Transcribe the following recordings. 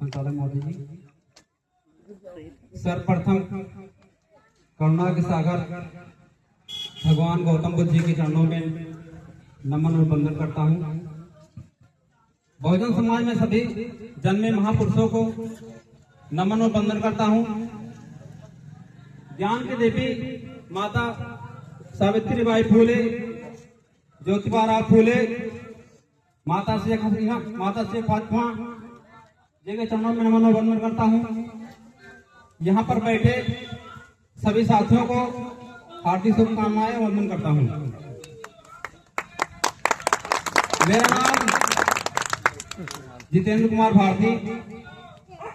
संचालक महोदय जी, सर्वप्रथम करुणा के सागर भगवान गौतम बुद्ध जी के चरणों में नमन और वंदन करता हूँ। बहुजन समाज में सभी जन्मे महापुरुषों को नमन और वंदन करता हूँ। ज्ञान की देवी माता सावित्रीबाई फूले, ज्योतिबा राव फूले, माता शेख फातिमा जी के चरणों में नमन और वंदन करता हूँ। यहाँ पर बैठे सभी साथियों को हार्दिक शुभकामनाएं वंदन करता हूँ। मेरा नाम जितेंद्र कुमार भारती,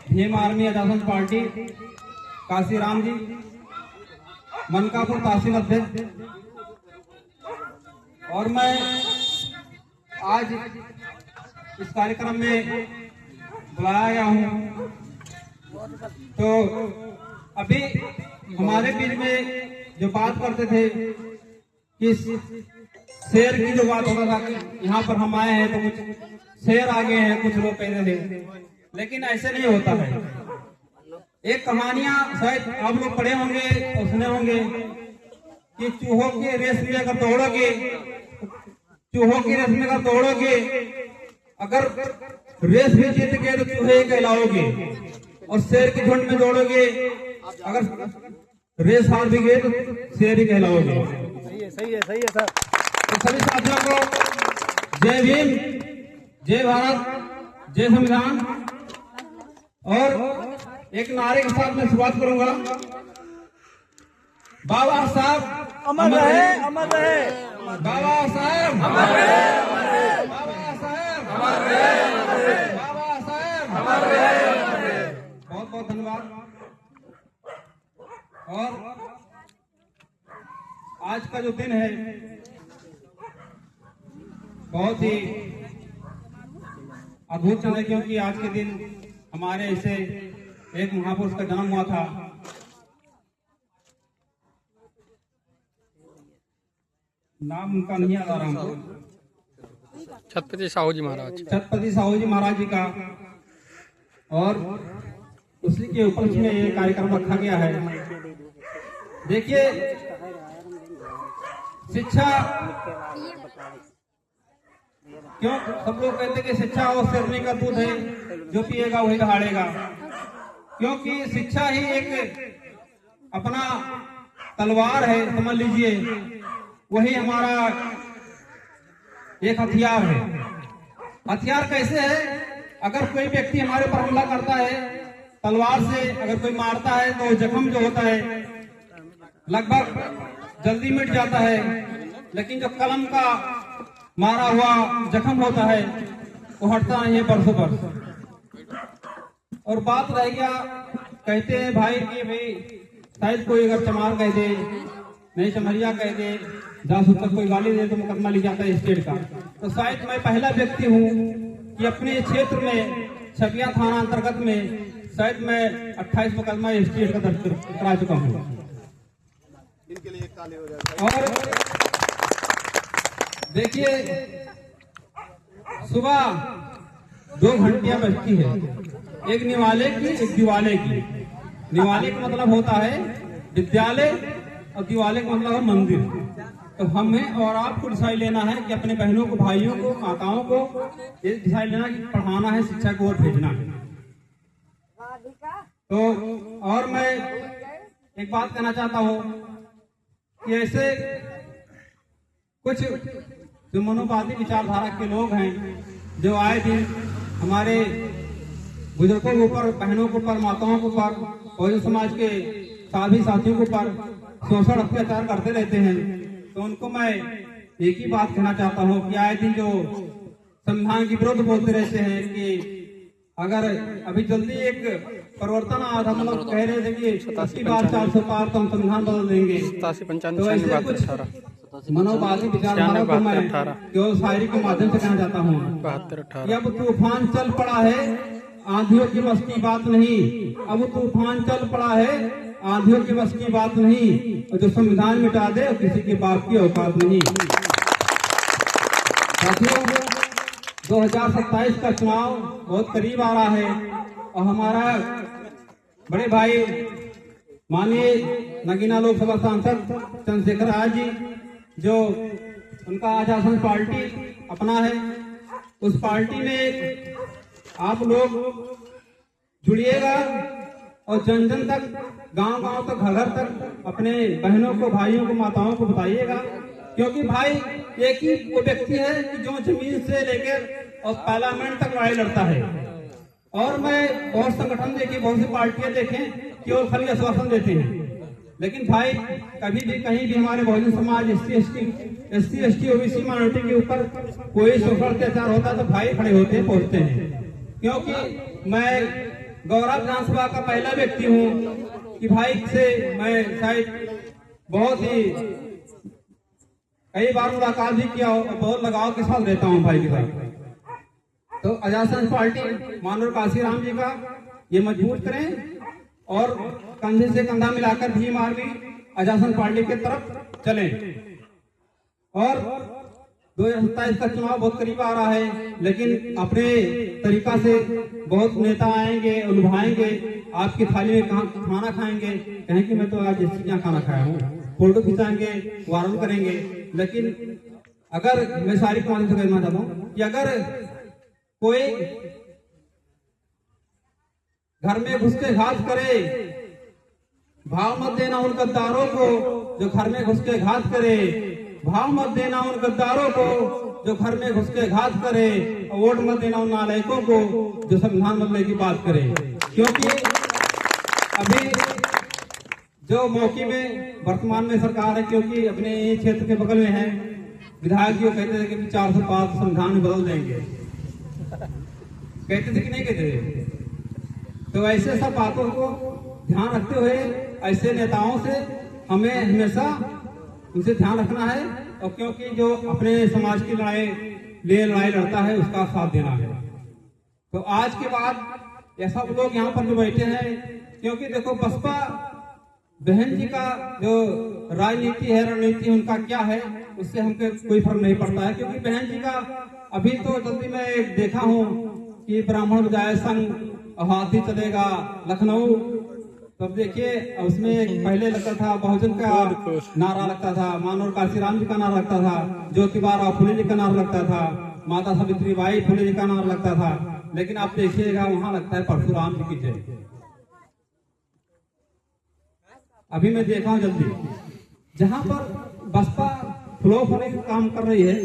भीम आर्मी आजाद पार्टी काशीराम जी, मनकापुर तहसील अध्यक्ष। और मैं आज इस कार्यक्रम में बुलाया गया हूँ। तो अभी हमारे बीच में जो बात करते थे कि शेर की जो बात होता था कि यहाँ पर हम आए हैं तो कुछ शेर आ गए हैं, कुछ लोग कहते थे, लेकिन ऐसे नहीं होता है। एक कहानियां शायद आप लोग पढ़े होंगे और सुने होंगे कि चूहों की रेस में अगर दौड़ोगे, चूहों की रेस में अगर दौड़ोगे, अगर रेस भी जीत गए तो चूहे कहलाओगे, और शेर के झुंड में दौड़ोगे, अगर रेस हार भी गए तो शेर ही कहलाओगे। सही है सर। तो सभी साथियों को जय भीम, जय भारत, जय संविधान। और एक नारे के साथ मैं शुरुआत करूंगा। बाबा साहब अमर रहे, अमर रहे। बाबा साहब अमर रहे, बाबा साहब अमर रहे, बाबा साहब अमर रहे। बहुत बहुत धन्यवाद। और आज का जो दिन है बहुत ही अद्भुत क्षण है, क्योंकि आज के दिन हमारे ऐसे एक महापुरुष का जन्म हुआ था। नाम उनका नहीं याद आ रहा हमको। छत्रपति साहू जी महाराज, छत्रपति साहू जी महाराज जी का। और उसी के उपलक्ष्य में ये कार्यक्रम रखा गया है। देखिए, शिक्षा, क्यों सब लोग कहते हैं कि शिक्षा और शेरनी का दूध है, जो पिएगा वही दहाड़ेगा। क्योंकि शिक्षा ही एक अपना तलवार है, समझ लीजिए, वही हमारा एक हथियार है। हथियार कैसे है? अगर कोई व्यक्ति हमारे ऊपर हमला करता है तलवार से, अगर कोई मारता है तो जख्म जो होता है लगभग जल्दी मिट जाता है, लेकिन जो कलम का मारा हुआ जख्म होता है वो हटता नहीं है बरसों बरस। और बात रह गया, कहते हैं भाई कि भाई शायद कोई अगर चमार कह दे, नहीं चमरिया कह दे, जासूस तक कोई गाली दे तो मुकदमा लिख जाता है स्टेट का। तो शायद मैं पहला व्यक्ति हूँ कि अपने क्षेत्र में छपिया थाना अंतर्गत में शायद मैं 28 मुकदमा स्टेट का दर्ज करा चुका हूँ। इनके लिए काले हो जाता है। और देखिए, सुबह 2 घंटियां बजती है, एक निवाले की एक दिवाले की। निवाले का मतलब होता है विद्यालय और दिवाले का मतलब है मंदिर। तो हमें और आपको डिसाइड लेना है कि अपने बहनों को, भाइयों को, माताओं को ये डिसाइड लेना कि पढ़ाना है, शिक्षा को और भेजना है। तो और मैं एक बात कहना चाहता हूँ कि ऐसे कुछ जो मनोवादी विचारधारा के लोग हैं, जो आए दिन हमारे बुजुर्गों के ऊपर, बहनों के ऊपर, माताओं के ऊपर, बहुजन समाज के सभी साथियों के ऊपर शोषण अत्याचार करते रहते हैं, तो उनको मैं एक ही बात कहना चाहता हूँ कि आए दिन जो संविधान के विरुद्ध बोलते रहते हैं कि अगर अभी जल्दी एक परिवर्तन आ रहा, मतलब कह रहे थे कि 80 बार 400 पार तो हम संविधान बदल देंगे। तो ऐसे कुछ मनोवादी विचारधारा को मैं केवल शायरी के माध्यम से कहना चाहता हूँ। अब तूफान चल पड़ा है, आंधियों की बस की बात नहीं। अब तूफान चल पड़ा है, आंधियों की बस की बात नहीं। और जो संविधान मिटा दे किसी के बाप की औकात नहीं। साथियों, 2027 का चुनाव बहुत करीब आ रहा है और हमारा बड़े भाई माननीय नगीना लोकसभा सांसद चंद्रशेखर राज जी, जो उनका आजासन पार्टी अपना है, उस पार्टी में आप लोग जुड़िएगा और जन जन तक, गांव गांव तक, घर घर तक अपने बहनों को, भाइयों को, माताओं को बताइएगा। क्योंकि भाई एक ही वो व्यक्ति है कि जो जमीन से लेकर और पार्लियामेंट तक लड़ाई लड़ता है। और मैं बहुत संगठन देखे, बहुत सी पार्टियां देखें केवल खाली आश्वासन देते हैं, लेकिन भाई कभी भी कहीं भी हमारे Bahujan Samaj SC ST OBC minority के ऊपर कोई शोषण अत्याचार होता है तो भाई खड़े होते हैं, पहुंचते हैं। क्योंकि मैं गौरव विधानसभा का पहला व्यक्ति हूं कि भाई से मैं शायद बहुत ही कई बार मुलाकात भी किया और बहुत लगाव के साथ रहता हूं भाई के साथ। तो आजासन पार्टी माननीय काशीराम जी का ये मजबूत करें और कंधे से कंधा मिलाकर भीम आर्मी आजासन पार्टी के तरफ चलें। और 2027 का चुनाव बहुत करीब आ रहा है, लेकिन अपने तरीका से बहुत नेता आएंगे, लुभाएंगे, आपकी थाली में खाना खाएंगे, कहें कि मैं तो आज यहाँ खाना खाया हूँ, फोटो खिंचाएंगे, वायरल करेंगे। लेकिन अगर मैं सारी कहानी से कहना चाहता हूँ कि अगर कोई घर में घुस के घात करे, भाव मत देना उन गद्दारों को जो घर में घुस के घात करे, भाव मत देना उन गद्दारों को जो घर में घुस के घात करे, और वोट मत देना उन नालायकों को जो संविधान बदलने की बात करे। क्योंकि अभी जो मौके में वर्तमान में सरकार है, क्योंकि अपने क्षेत्र के बगल में है, विधायक जी कहते थे कि 400 पार संविधान में बदल देंगे, कहते थे कि नहीं कहते थे। तो ऐसे सब बातों को ध्यान रखते हुए ऐसे नेताओं से हमें हमेशा उनसे ध्यान रखना है, और क्योंकि जो अपने समाज की लड़ाई लड़ता है उसका साथ देना है। तो आज के बाद ये सब लोग यहाँ पर जो बैठे हैं, क्योंकि देखो बसपा बहन जी का जो राजनीति है, रणनीति उनका क्या है, उससे हमको कोई फर्क नहीं पड़ता है। क्योंकि बहन जी का अभी तो जल्दी मैं देखा हूँ कि ब्राह्मण बजाय संघ हाथी चलेगा लखनऊ, तब देखिए उसमें पहले लगता था बहुजन का नारा लगता था, माननीय काशीराम जी का नारा लगता था, ज्योतिबा फुले जी का नारा लगता था, माता सावित्री बाई फुले जी का नारा लगता था। लेकिन आप देखिएगा वहां लगता है परशुराम जी की जय। अभी मैं देखा हूं जल्दी जहां पर बसपा फ्लो होने का काम कर रही है,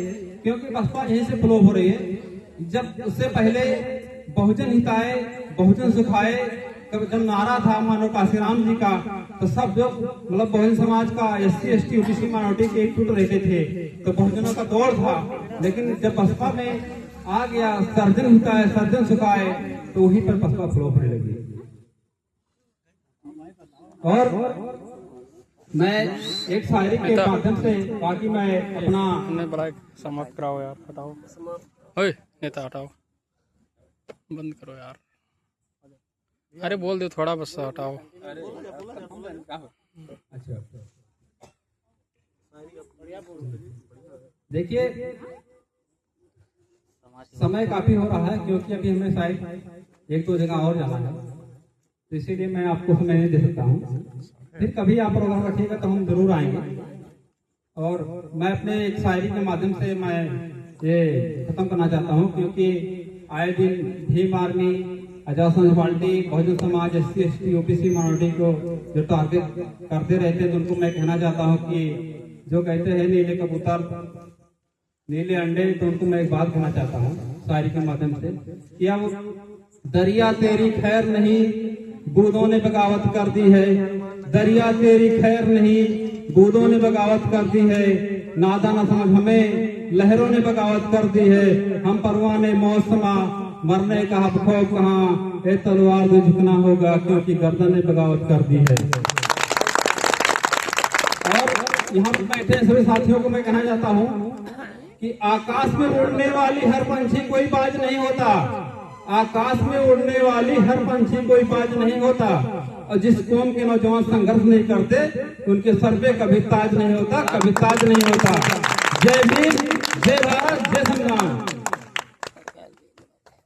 क्योंकि बसपा यहीं से फ्लो हो रही है। जब उससे पहले बहुजन हिताए बहुजन सुखाए जब नारा था माननीय काशीराम जी का, तो सब जो मतलब बहुजन समाज का एससी एसटी ओबीसी माइनॉरिटी के एकजुट रहते थे, तो बहुजनों का दौड़ था। लेकिन जब बसपा में आ गया सर्जन हिताए सर्जन सुखाए, तो वहीं पर बसपा फ्लो होने लगी। और मैं एक शायरी के माध्यम से, बाकी मैं अपना समाप्त कराओ यार, हटाओ, ओए नेता हटाओ, बंद करो यार, अरे बोल दो थोड़ा बस हटाओ। अच्छा देखिए समय काफी हो रहा है, क्योंकि अभी हमें शायद एक दो जगह और जाना है, तो इसीलिए मैं आपको समय नहीं दे सकता हूँ। फिर कभी आप प्रोग्राम रखिएगा तो हम जरूर आएंगे। और मैं अपने एक शायरी के माध्यम से मैं ये खत्म करना चाहता हूँ, क्योंकि आए दिन Bhim army आजासन party Bahujan Samaj SC ST OBC minority को जो टारगेट करते रहते हैं, तो उनको मैं कहना चाहता हूँ कि जो कहते हैं नीले कबूतर नीले अंडे, तो उनको मैं एक बात कहना चाहता हूँ शायरी के माध्यम से कि अब दरिया तेरी खैर नहीं बूंदों ने बगावत कर दी है, दरिया तेरी खैर नहीं बूंदों ने बगावत कर दी है, नादा न समझ हमें लहरों ने बगावत कर दी है, हम परवाने मौसमा मरने का हब खौफ कहाँ, ए तलवार से झुकना होगा क्योंकि गर्दन ने बगावत कर दी है। और यहाँ पर बैठे सभी साथियों को मैं कहना चाहता हूँ कि आकाश में उड़ने वाली हर पंछी कोई बाज नहीं होता, आकाश में उड़ने वाली हर पंछी कोई बाज नहीं होता, और जिस कौम के नौजवान संघर्ष नहीं करते उनके सर पे कभी ताज नहीं होता, कभी ताज नहीं होता। जय भीम, जय भारत, जय संविधान।